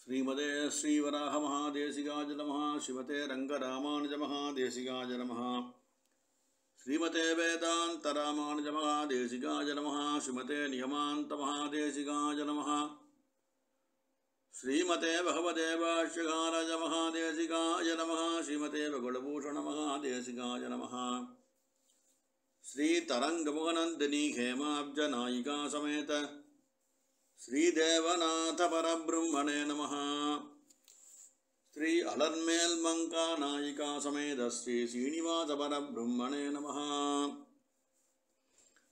श्रीमते श्रीवराहमहादेशिकाय नमः। श्रीमते रङ्गरामानुजमहादेशिकाय नमः। श्रीमते वेदान्तरामानुजमहादेशिकाय नमः। श्रीमते नियमान्तमहादेशिकाय नमः। श्रीमते भगवते भाष्यकाराय महादेशिकाय नमः। श्रीमते भगवद्भूषणमहादेशिकाय नमः। श्रीतरङ्गमुगनन्दिनी हेमाब्जनायिका समेत श्रीदेवनाथ परब्रह्मणे नमः। श्री अलर्मेल मंका नायिका समेत श्री श्रीनिवास परब्रह्मणे नमः।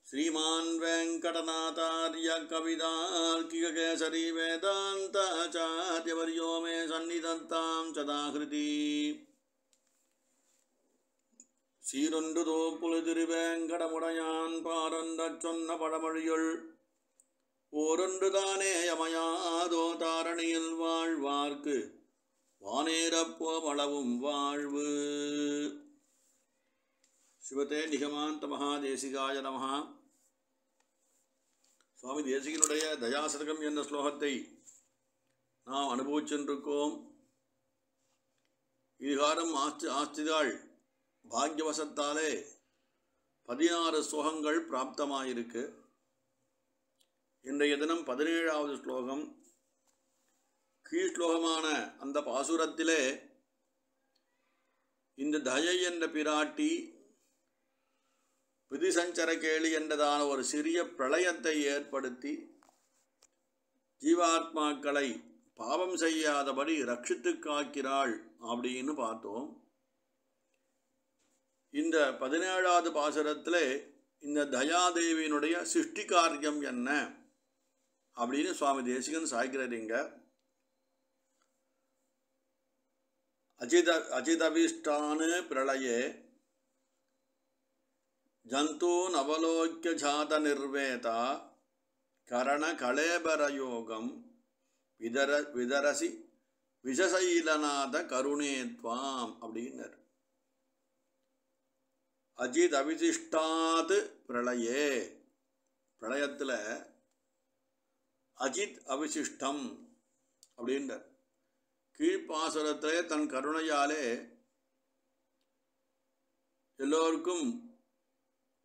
श्रीमान वेंकटनाथार्य कवितार्किककेसरी वेदान्ताचार्यवर्यो मे सन्निधत्तां सदाकृति। சீரொன்றுதோ புலிதிருவேங்கடமுடையான் பாரொன்றச் சொன்ன பழமொழியுள் ஓரொன்று தானே யமயாதோ தாரணியில் வாழ்வார்க்கு வானேரப்போமளவும் வாழ்வு. சிவதே நிகமாந்த மகாதேசிகாய நமஹ. சுவாமி தேசிகனுடைய தயாசதகம் என்ற ஸ்லோகத்தை நாம் அனுபவிச்சென்றிருக்கோம். இதுகாரம் ஆஸ்திதாள் பாக்யவசத்தாலே 16 ஸ்லோகங்கள் பிராப்தமாயிருக்கு. இன்றைய தினம் 17வது ஸ்லோகம். கீழ் ஸ்லோகமான அந்த பாசுரத்திலே இந்த தயை என்ற பிராட்டி விதிசஞ்சர கேளி என்றதான ஒரு சிறிய பிரளயத்தை ஏற்படுத்தி ஜீவாத்மாக்களை பாவம் செய்யாதபடி ரட்சித்து காக்கிறாள் அப்படின்னு பார்த்தோம். இந்த 17வது பாசுரத்தில் இந்த தயாதேவியினுடைய சிருஷ்டி காரியம் என்ன அப்படின்னு சுவாமி தேசிகன் சாய்க்கிறாருங்க. அஜிதவிஷ்டானு பிரளயே ஜந்து நவலோக்கிய ஜாத நிர்வேதா கரண கலேபரயோகம் விதரசி விஷசைலநாத கருணேத்வாம் அப்படின்னர். அஜித் அவிசிஷ்டாத் பிரளயே, பிரளயத்தில் அஜித் அவிசிஷ்டம் அப்படின்றார். கீழ்ப்பாசுரத்திலே தன் கருணையாலே எல்லோருக்கும்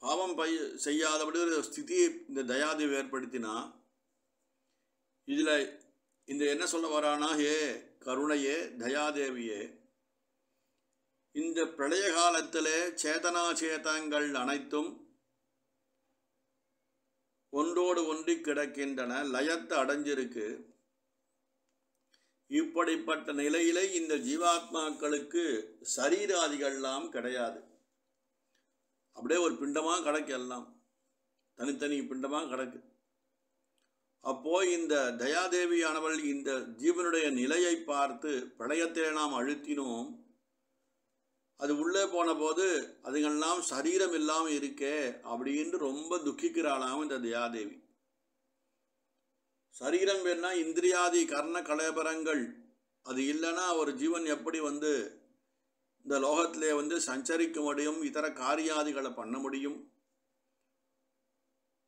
பாவம் செய்யாதபடி ஒரு ஸ்திதியை இந்த தயாதேவி ஏற்படுத்தினா, இதில் இந்த என்ன சொல்ல வரானா, ஹே கருணையே தயாதேவியே, இந்த பிரளய காலத்திலே சேதனாச்சேதங்கள் அனைத்தும் ஒன்றோடு ஒன்றி கிடக்கின்றன, லயத்தை அடைஞ்சிருக்கு. இப்படிப்பட்ட நிலையிலே இந்த ஜீவாத்மாக்களுக்கு சரீராதிகள்லாம் கிடையாது. அப்படியே ஒரு பிண்டமாக கிடக்கு, எல்லாம் தனித்தனி பிண்டமாக கிடக்கு. அப்போ இந்த தயாதேவியானவள் இந்த ஜீவனுடைய நிலையை பார்த்து பிரளயத்தை நாம் அழுத்தினோம். அது உள்ளே போன போது அதுங்கெல்லாம் சரீரம் இல்லாமல் இருக்கே அப்படின்னு ரொம்ப துக்கிக்கிறாளாம் இந்த தயாதேவி. சரீரம் வேணா இந்திரியாதி கர்ண கலேபரங்கள் அது இல்லைன்னா ஒரு ஜீவன் எப்படி இந்த லோகத்திலே சஞ்சரிக்க முடியும், இதர காரியாதிகளை பண்ண முடியும்?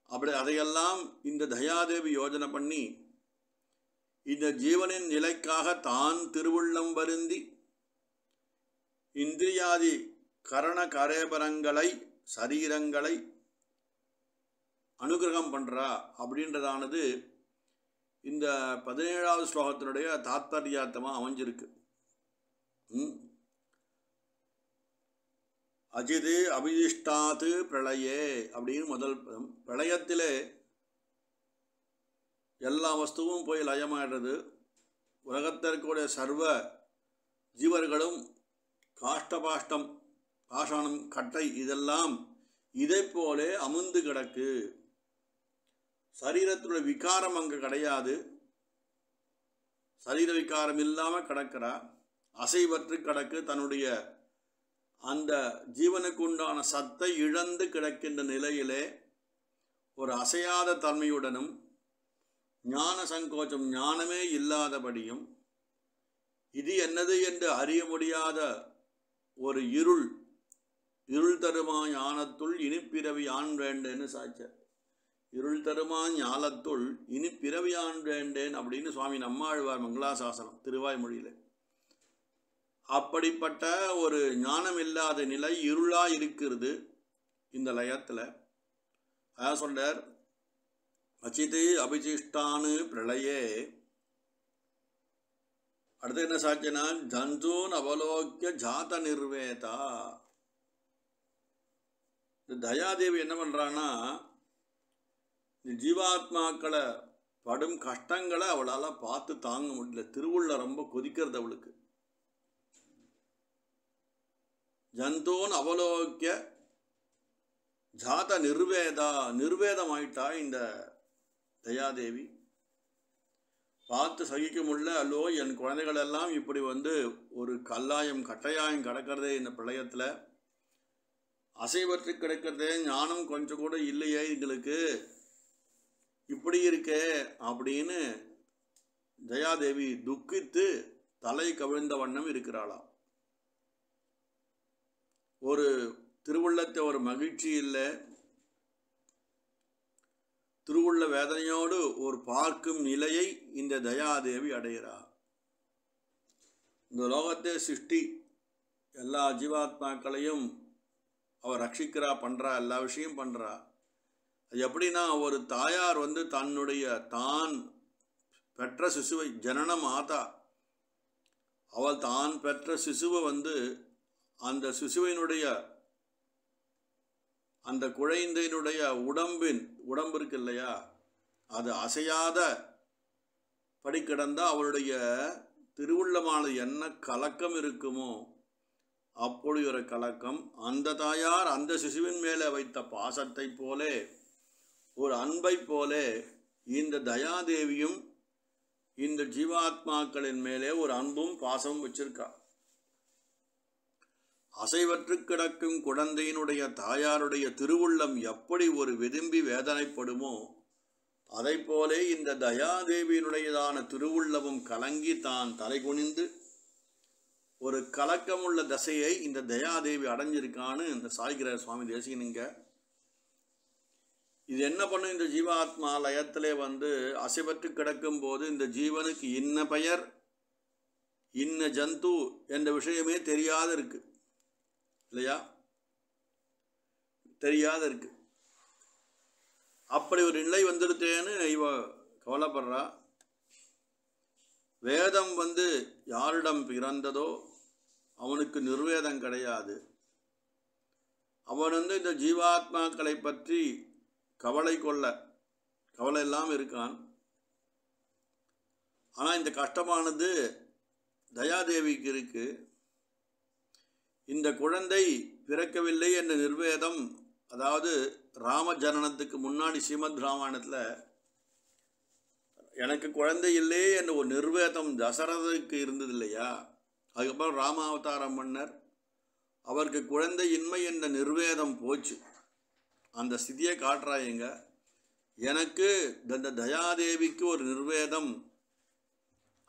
அப்படி அதையெல்லாம் இந்த தயாதேவி யோஜனை பண்ணி இந்த ஜீவனின் நிலைக்காக தான் திருவுள்ளம் வருந்தி இந்திரியாதி கரண கரேபரங்களை சரீரங்களை அனுகிரகம் பண்ணுறா அப்படின்றதானது இந்த 17வது ஸ்லோகத்தினுடைய தாத்பர்யார்த்தமாக அமைஞ்சிருக்கு. அஜிது அபிதிஷ்டாத்து பிரளயே அப்படின்னு முதல் பதம். பிரளயத்திலே எல்லா வஸ்துவும் போய் லயமாயிடுறது. உலகத்திற்குடைய சர்வ ஜீவர்களும் காஷ்டபாஷ்டம் பாஷாணம் கட்டை இதெல்லாம் இதை போலே அமுந்து கிடக்கு. சரீரத்துடைய விகாரம் அங்கே கிடையாது. சரீர விகாரம் இல்லாமல் கிடக்கிறா, அசைவற்று கிடக்கு. தன்னுடைய அந்த ஜீவனுக்கு உண்டான சத்தை இழந்து கிடக்கின்ற நிலையிலே ஒரு அசையாத தன்மையுடனும் ஞான சங்கோச்சம் ஞானமே இல்லாதபடியும் இது என்னது என்று அறிய முடியாத ஒரு இருள் தருமா ஞானத்துள் இனிப்பிறவி ஆண் வேண்டேன்னு சாய்ச்சார். இருள் தருமா ஞாலத்துள் இனி பிறவியான் வேண்டேன் அப்படின்னு சுவாமி நம்மாழ்வார் மங்களாசாசனம் திருவாய்மொழியில். அப்படிப்பட்ட ஒரு ஞானம் இல்லாத நிலை இருளா இருக்கிறது இந்த லயத்தில். அதான் சொல்றார், அச்சித்து அபிசிஷ்டானு பிரளயே. அடுத்து என்ன சாட்சினா, ஜந்தூன் அவலோக்கிய ஜாத நிர்வேதா. இந்த தயாதேவி என்ன பண்றான்னா, இந்த ஜீவாத்மாக்களை படும் கஷ்டங்களை அவளால் பார்த்து தாங்க முடியல. திருவுள்ள ரொம்ப கொதிக்கிறது அவளுக்கு. ஜந்தூன் அவலோக்கிய ஜாத நிர்வேதா, நிர்வேதமாயிட்டா இந்த தயாதேவி. பார்த்து சகிக்க முடியல. அல்லோ, என் குழந்தைகள் எல்லாம் இப்படி ஒரு கல்லாயம் கட்டையாயம் கிடக்கிறதே இந்த பிரளயத்தில், அசைவற்று கிடக்கிறதே, ஞானம் கொஞ்சம் கூட இல்லையே எங்களுக்கு, இப்படி இருக்கே அப்படின்னு தயாதேவி துக்கித்து தலை கவிழ்ந்த வண்ணம் இருக்கிறாளாம். ஒரு திருவுள்ளத்தை ஒரு மகிழ்ச்சி இல்லை, திருவுள்ள வேதனையோடு ஒரு பார்க்கும் நிலையை இந்த தயாதேவி அடைகிறார். இந்த லோகத்தை சிருஷ்டி எல்லா ஜீவாத்மாக்களையும் அவர் ரட்சிக்கிறா, பண்ணுறா, எல்லா விஷயம் பண்ணுறா. அது எப்படின்னா, ஒரு தாயார் தன்னுடைய தான் பெற்ற சிசுவை, ஜனன மாதா, அவள் தான் பெற்ற சிசுவை அந்த சிசுவினுடைய அந்த குழந்தையினுடைய உடம்பு இருக்கு இல்லையா, அது அசையாத படி கிடந்தால் அவளுடைய திருவுள்ளமான என்ன கலக்கம் இருக்குமோ அப்படி ஒரு கலக்கம். அந்த தாயார் அந்த சிசுவின் மேலே வைத்த பாசத்தை போலே, ஒரு அன்பை போலே, இந்த தயாதேவியும் இந்த ஜீவாத்மாக்களின் மேலே ஒரு அன்பும் பாசமும் வச்சிருக்கா. அசைவற்று கிடக்கும் குழந்தையினுடைய தாயாருடைய திருவுள்ளம் எப்படி ஒரு விரும்பி வேதனைப்படுமோ அதை போலே இந்த தயாதேவியினுடையதான திருவுள்ளமும் கலங்கி தான் தலை குனிந்து ஒரு கலக்கமுள்ள தசையை இந்த தயாதேவி அடைஞ்சிருக்கான்னு இந்த சாய்கிறார் சுவாமி தேசிகனுங்க. இது என்ன பண்ணும், இந்த ஜீவாத்மா லயத்திலே அசைவற்று கிடக்கும் போது இந்த ஜீவனுக்கு இன்ன பெயர் இன்ன ஜந்து என்ற விஷயமே தெரியாத இருக்கு இல்லையா, தெரியாத இருக்கு. அப்படி ஒரு நிலை வந்துடுத்தேன்னு இவ கவலைப்படுறா. வேதம் யாரிடம் பிறந்ததோ அவனுக்கு நிர்வேதம் கிடையாது. அவன் இந்த ஜீவாத்மாக்களை பற்றி கவலை இல்லாமல் இருக்கான். ஆனால் இந்த கஷ்டமானது தயாதேவிக்கு இருக்கு. இந்த குழந்தை பிறக்கவில்லை என்ற நிர்வேதம், அதாவது ராம ஜனனத்துக்கு முன்னாடி ஸ்ரீமத் ராமாயணத்தில் எனக்கு குழந்தை இல்லையே என்ற ஒரு நிர்வேதம் தசரதற்கு இருந்தது இல்லையா. அதுக்கப்புறம் ராமாவதாரம் மன்னர், அவருக்கு குழந்தை இன்மை என்ற நிர்வேதம் போச்சு. அந்த ஸ்திதியை காட்டுறாயங்க. எனக்கு இந்த தயாதேவிக்கு ஒரு நிர்வேதம்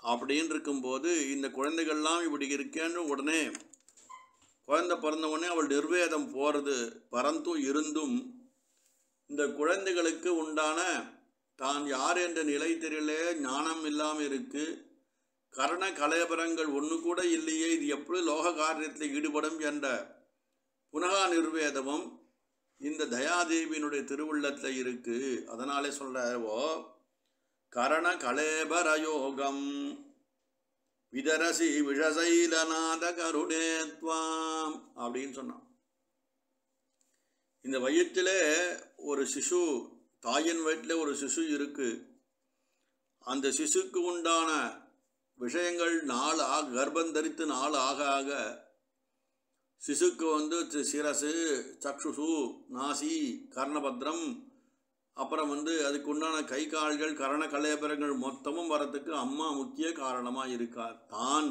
அப்படின்னு இருக்கும்போது இந்த குழந்தைகள்லாம் இப்படி இருக்கேன்னு உடனே குழந்தை பிறந்த உடனே அவள் நிர்வேதம் போகிறது பரந்தும் இருந்தும் இந்த குழந்தைகளுக்கு உண்டான தான் யார் என்ற நிலை தெரியல, ஞானம் இல்லாமல் இருக்கு, கரண கலேபரங்கள் ஒன்று கூட இல்லையே, இது எப்படி லோக காரியத்தில் ஈடுபடும் என்ற புனகா நிர்வேதமும் இந்த தயாதேவியினுடைய திருவுள்ளத்தில் இருக்கு. அதனாலே சொல்றவோ கரண கலேபரயோகம் விதரசி விஷசைலநாத கருணேத்வாம் அப்படின்னு சொன்னான். இந்த வயிற்றிலே ஒரு சிசு, தாயின் வயிற்றில் ஒரு சிசு இருக்கு. அந்த சிசுக்கு உண்டான விஷயங்கள் கர்ப்பம் தரித்து நாள் ஆக ஆக சிசுக்கு சிரசு, சக்ஷுசு, நாசி, கர்ணபத்ரம், அப்புறம் அதுக்கு உண்டான கை கால்கள், கரண கலேபரங்கள் மொத்தமும் வரத்துக்கு அம்மா முக்கிய காரணமாக இருக்கார். தான்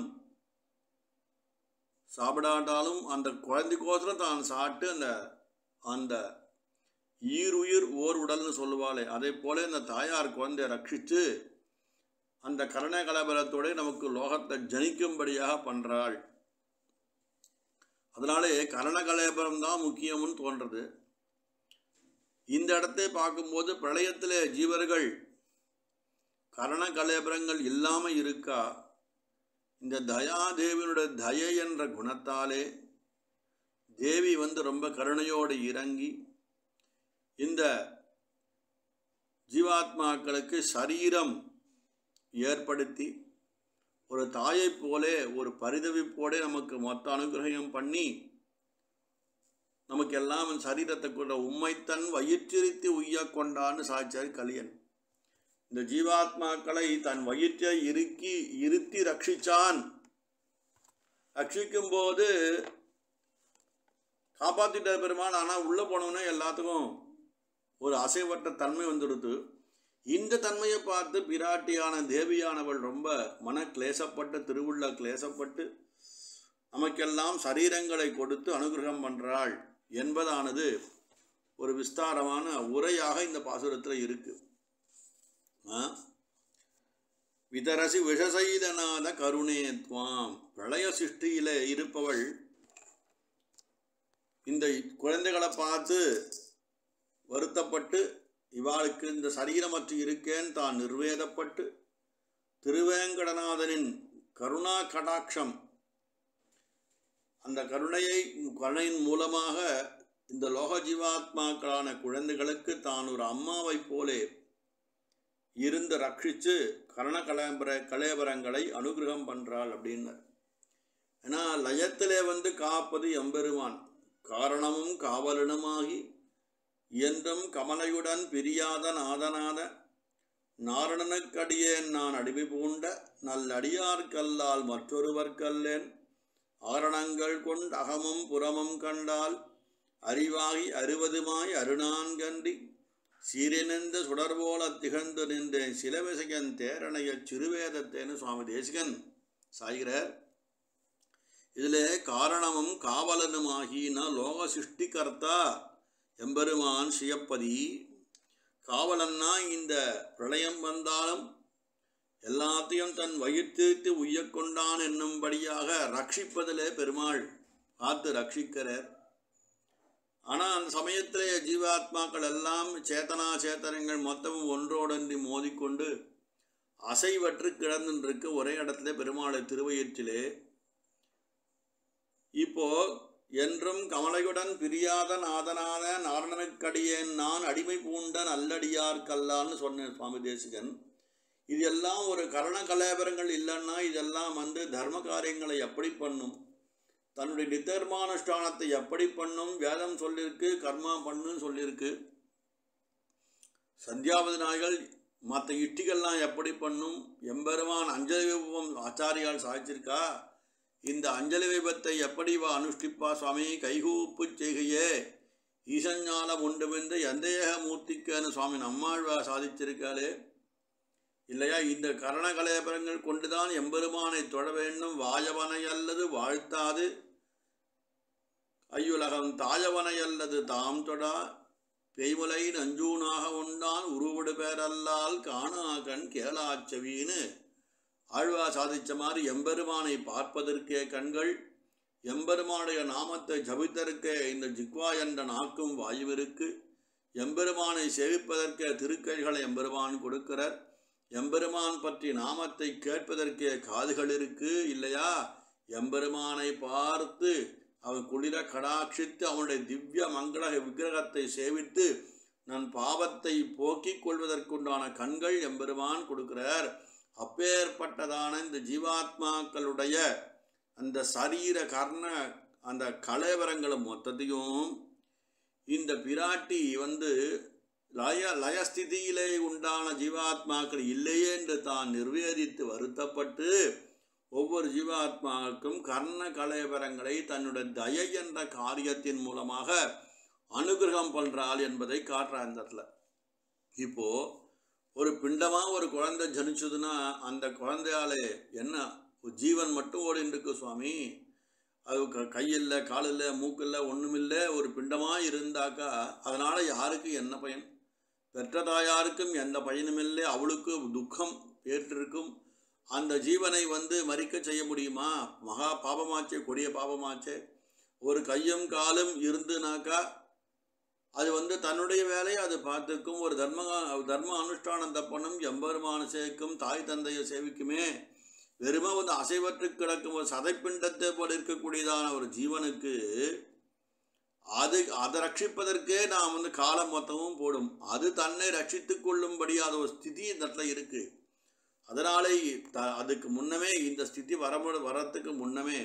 சாப்பிடாட்டாலும் அந்த குழந்தைக்கோசரம் தான் சாப்பிட்டு அந்த ஈருயிர் ஓர் உடல்னு சொல்லுவாளே, அதே போல இந்த தாயார் குழந்தைய ரட்சித்து அந்த கரண கலேபரத்தோட நமக்கு லோகத்தை ஜனிக்கும்படியாக பண்ணுறாள். அதனாலே கரண கலேபரம் தான் முக்கியம்னு தோன்றது. இந்த இடத்தை பார்க்கும்போது பிரளயத்தில் ஜீவர்கள் கரண கலேபரங்கள் இல்லாமல் இருக்கா. இந்த தயாதேவியினுடைய தயை என்ற குணத்தாலே தேவி ரொம்ப கருணையோடு இறங்கி இந்த ஜீவாத்மாக்களுக்கு சரீரம் ஏற்படுத்தி ஒரு தாயை போலே ஒரு பரிதவிப்போடே நமக்கு மொத்த அனுகிரகம் பண்ணி நமக்கெல்லாம் சரீரத்தை கொண்ட உம்மைத்தன் வயிற்றிருத்தி உய்ய கொண்டான்னு சாட்சார் கலியன். இந்த ஜீவாத்மாக்களை தன் வயிற்றை இருத்தி ரட்சிச்சான். ரட்சிக்கும் போது காப்பாற்றிட்ட பெருமான். ஆனால் உள்ளே போனோன்னே எல்லாத்துக்கும் ஒரு அசைவற்ற தன்மை வந்துடுது. இந்த தன்மையை பார்த்து பிராட்டியான தேவியானவள் ரொம்ப மன கிளேசப்பட்டு திருவுள்ள கிளேசப்பட்டு நமக்கெல்லாம் சரீரங்களை கொடுத்து அனுகிரகம் பண்ணுறாள் என்பதானது ஒரு விஸ்தாரமான உரையாக இந்த பாசுரத்தில் இருக்கு. விதரசி விஷசைதநாத கருணேத்வாம். பிரளய சிருஷ்டியிலே இருப்பவள் இந்த குழந்தைகளை பார்த்து வருத்தப்பட்டு இவாளுக்கு இந்த சரீரமற்று இருக்கேன் தான் நிர்வேதப்பட்டு திருவேங்கடநாதனின் கருணா கடாட்சம் அந்த கருணையின் மூலமாக இந்த லோக ஜீவாத்மாக்களான குழந்தைகளுக்கு தான் ஒரு அம்மாவை போலே இருந்து ரட்சித்து கரண கலேபரங்களை அனுகிரகம் பண்ணுறாள் அப்படின்னார். ஏன்னா லயத்திலே காப்பது எம்பெருமான். காரணமும் காவலனுமாகி என்றும் கமலையுடன் பிரியாத நாதநாத நாரணனுக்கடியேன் நான் அடிமை பூண்ட நல்லடியார்கல்லால் மற்றொருவர்கல்லேன் ஆரணங்கள் கொண்டு அகமும் புறமும் கண்டால் அறிவாகி அறுவதுமாய் அருணான்கன்றி சீரினந்த சுடர்போல திகழ்ந்து நின்றேன் சிலவிசகன் தேரணைய சிறுவேதத்தேன்னு சுவாமி தேசிகன் சாய்கிறார். இதிலே காரணமும் காவலனுமாகினா லோக சிருஷ்டிகர்த்தா எம்பெருமான் சியப்பதி. காவலன்னா இந்த பிரளயம் வந்தாலும் எல்லாத்தையும் தன் வயிற்றிருத்தி உய்யக்கொண்டான் என்னும்படியாக ரட்சிப்பதிலே பெருமாள் காத்து ரட்சிக்கிறார். ஆனால் அந்த சமயத்திலே ஜீவாத்மாக்கள் எல்லாம் சேத்தனா சேத்தனங்கள் மொத்தமும் ஒன்றோடன்றி மோதிக்கொண்டு அசைவற்று கிடந்துருக்கு ஒரே இடத்துல பெருமாளை திருவயிற்றிலே. இப்போ என்றும் கமலையுடன் பிரியாத நாதனான நாரணனுக்கடியேன் நான் அடிமை பூண்ட நல்லடியார் கல்லான்னு சொன்னேன் சுவாமி தேசிகன். இதெல்லாம் ஒரு கரண கலேபரங்கள் இல்லைன்னா இதெல்லாம் தர்ம காரியங்களை எப்படி பண்ணும், தன்னுடைய நித்தர்மானுஷ்டானத்தை எப்படி பண்ணும், வேதம் சொல்லியிருக்கு, கர்மா பண்ணுன்னு சொல்லியிருக்கு. சந்தியாவதி நாய்கள் மற்ற இட்டிகள்லாம் எப்படி பண்ணும், எம்பெருமான் அஞ்சலி வைபவம் ஆச்சாரியால் சாதிச்சிருக்கா. இந்த அஞ்சலி வைபத்தை எப்படி அனுஷ்டிப்பா சுவாமி, கைகூப்பு செய்கையே ஈசஞ்ஞானம் உண்டுமென்று எந்தேக மூர்த்திக்கன்னு சுவாமி நம்மாழ்வா சாதிச்சிருக்காளே இல்லையா. இந்த கரண கலேபரங்கள் கொண்டுதான் எம்பெருமானை தொழ வேண்டும். வாயவனை அல்லது வாழ்த்தாது ஐயுலகம் தாயவனை அல்லது தாம் தொடா பெய்முலை நஞ்சூனாக உண்டான் உருவடு பேரல்லால் காணா கண் கேளாச்சவின்னு ஆழ்வா சாதித்த மாதிரி எம்பெருமானை பார்ப்பதற்கே கண்கள், எம்பெருமானுடைய நாமத்தை ஜபித்தற்கே இந்த ஜிக்வா என்ற நாக்கும் வாயுவிற்கு, எம்பெருமானை சேவிப்பதற்கே திருக்கைகளை எம்பெருமான் கொடுக்கிறார், எம்பெருமான் பற்றி நாமத்தை கேட்பதற்கே காதுகள் இருக்கு இல்லையா. எம்பெருமானை பார்த்து அவன் குளிர கடாட்சித்து அவனுடைய திவ்ய மங்கள விக்கிரகத்தை சேவித்து நன் பாவத்தை போக்கிக் கொள்வதற்குண்டான கண்கள் எம்பெருமான் கொடுக்கிறார். அப்பேற்பட்டதான இந்த ஜீவாத்மாக்களுடைய அந்த சரீர கர்ண அந்த கலேவரங்களும் மொத்தத்தையும் இந்த பிராட்டி லயஸ்திதியிலே உண்டான ஜீவாத்மாக்கள் இல்லையே என்று தான் நிர்வேதித்து வருத்தப்பட்டு ஒவ்வொரு ஜீவாத்மாவுக்கும் கர்ண கலேவரங்களை தன்னுடைய தயை என்ற காரியத்தின் மூலமாக அனுகிரகம் பண்ணுறாள் என்பதை காட்டுறார் இந்த இடத்துல. இப்போது ஒரு பிண்டமாக ஒரு குழந்தை ஜனிச்சதுன்னா அந்த குழந்தையாலே என்ன ஜீவன் மட்டும் ஓடின்னு இருக்கு சுவாமி. அது கையில்லை, காலில்லை, மூக்கில்லை, ஒன்றுமில்லை, ஒரு பிண்டமாக இருந்தாக்கா அதனால் யாருக்கு என்ன பயன்? பெற்ற தாயாருக்கும் எந்த பயனுமில்லை, அவளுக்கு துக்கம் ஏற்றிருக்கும். அந்த ஜீவனை மறிக்க செய்ய முடியுமா? மகா பாபமாச்சே, கொடிய பாபமாச்சே. ஒரு கையும் காலும் இருந்துனாக்கா அது தன்னுடைய வேலையை அது பார்த்துக்கும். ஒரு தர்ம அனுஷ்டானம் தப்பனும் எம்பெருமான சேவிக்கும் தாய் தந்தையை சேவிக்குமே. வெறுமை அசைவற்று கிடக்கும் ஒரு சதைப்பிண்டத்தை போல இருக்கக்கூடியதான ஒரு ஜீவனுக்கு அதை ரட்சிப்பதற்கே நாம் காலம் மொத்தமும் போடும். அது தன்னை ரட்சித்து கொள்ளும்படியாத ஒரு ஸ்திதி இந்த இடத்துல இருக்கு. அதனாலே அதுக்கு முன்னமே இந்த ஸ்திதி வரத்துக்கு முன்னமே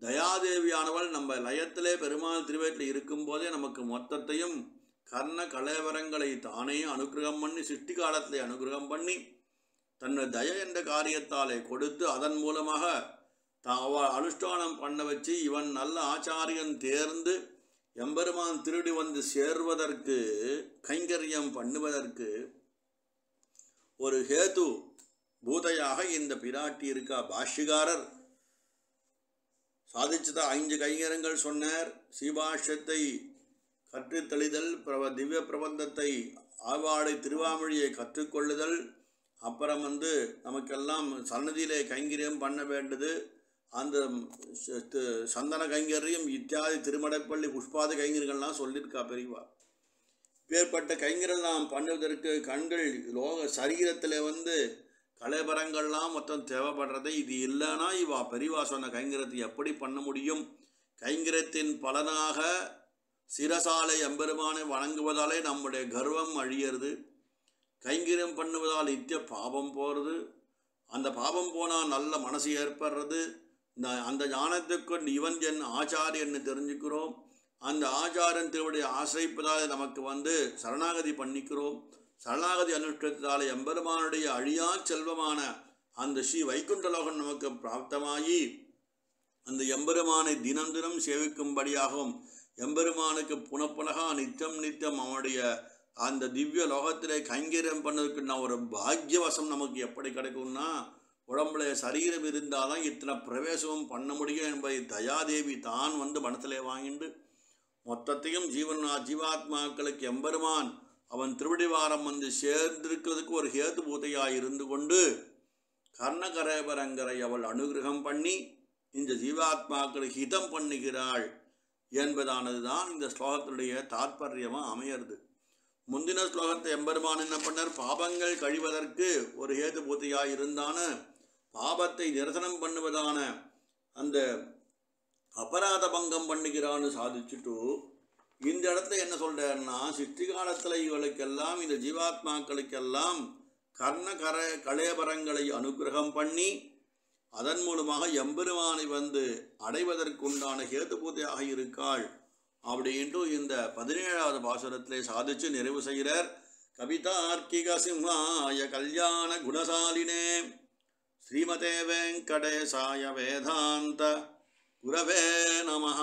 தயாதேவியானவள் நம்ம லயத்திலே பெருமாள் திருவேட்டில் இருக்கும்போதே நமக்கு மொத்தத்தையும் கர்ண கலேவரங்களை தானே அனுகிரகம் பண்ணி சிருஷ்டி காலத்திலே அனுகிரகம் பண்ணி தன்னை தய என்ற காரியத்தாலே கொடுத்து அதன் மூலமாக அவள் அனுஷ்டானம் பண்ண வச்சு இவன் நல்ல ஆச்சாரியன் தேர்ந்து எம்பெருமான் திருடி வந்து சேர்வதற்கு கைங்கரியம் பண்ணுவதற்கு ஒரு ஹேது பூதையாக இந்த பிராட்டி இருக்கா. பாஷ்யகாரர் சாதிச்சதா 5 கைங்கரங்கள் சொன்னார். சீபாஷ்யத்தை கற்றுத்தெளிதல், திவ்ய பிரபந்தத்தை ஆவாடை திருவாமொழியை கற்றுக்கொள்ளுதல், அப்புறம் நமக்கெல்லாம் சன்னதியிலே கைங்கரியம் பண்ண வேண்டியது, அந்த சந்தன கைங்கரியம் இத்தியாதி திருமடைப்பள்ளி புஷ்பாதி கைங்கரியங்கள்லாம் சொல்லியிருக்கா பெரியவா. பேர்பட்ட கைங்கரியம் நாம் பண்ணுவதற்கு கண்கள் சரீரத்தில் கலைபரங்கள்லாம் மொத்தம் தேவைப்படுறது. இது இல்லைன்னா இவா பெரியவா சொன்ன கைங்கரத்தை எப்படி பண்ண முடியும்? கைங்கரத்தின் பலனாக சிரசாலை எம்பெருமானை வணங்குவதாலே நம்முடைய கர்வம் அழியிறது. கைங்கரியம் பண்ணுவதால் நித்திய பாபம் போகிறது. அந்த பாபம் போனால் நல்ல மனசு ஏற்படுறது. அந்த ஞானத்துக்கு இவன் என் ஆச்சாரியன்னு தெரிஞ்சுக்கிறோம். அந்த ஆச்சாரன் திருவுடைய ஆசிரிப்பதால் நமக்கு சரணாகதி பண்ணிக்கிறோம். சரணாகதி அனுஷ்டத்தால் எம்பெருமானுடைய அழியா செல்வமான அந்த ஸ்ரீ வைகுண்டலோகம் நமக்கு பிராப்தமாகி அந்த எம்பெருமானை தினம் தினம் சேவிக்கும்படியாகவும் எம்பெருமானுக்கு புனப்புனகா நித்தியம் அவனுடைய அந்த திவ்ய லோகத்திலே கைங்கரியம் பண்ணதுக்கு ஒரு பாக்யவசம் நமக்கு எப்படி கிடைக்கும்னா, உடம்புல சரீரம் இருந்தால் தான் இத்தனை பிரவேசமும் பண்ண முடியும் என்பதை தயாதேவி தான் மனத்திலே வாங்கிண்டு மொத்தத்தையும் ஜீவாத்மாக்களுக்கு எம்பெருமான் அவன் திருவடிவாரம் சேர்ந்திருக்கிறதுக்கு ஒரு ஹேது பூதையாய் இருந்து கொண்டு கர்ணகரேபரங்கரை அவள் அனுகிரகம் பண்ணி இந்த ஜீவாத்மாக்களுக்கு ஹிதம் பண்ணுகிறாள் என்பதானது தான் இந்த ஸ்லோகத்தினுடைய தாற்பயமாக அமையிறது. முந்தின ஸ்லோகத்தை எம்பெருமான் என்ன பண்ணார்? பாபங்கள் கழிவதற்கு ஒரு ஹேது பூதையாய் இருந்தான பாபத்தை நிரசனம் பண்ணுவதான அந்த அபராத பங்கம் பண்ணுகிறான்னு சாதிச்சுட்டு இந்த இடத்துல என்ன சொல்றாருன்னா, சிருஷ்டி காலத்தில் இவளுக்கெல்லாம் இந்த ஜீவாத்மாக்களுக்கெல்லாம் கலேபரங்களை அனுகிரகம் பண்ணி அதன் மூலமாக எம்பெருமானை அடைவதற்குண்டான ஹேதுபூதையாக இருக்காள் அப்படின்ட்டு இந்த 17வது பாசுரத்திலே சாதிச்சு நிறைவு செய்கிறார். கவிதார்க்கிக சிம்ஹாய கல்யாண குணசாலினே ஸ்ரீமதே வெங்கடேசாய வேதாந்த குரவே நமஹ.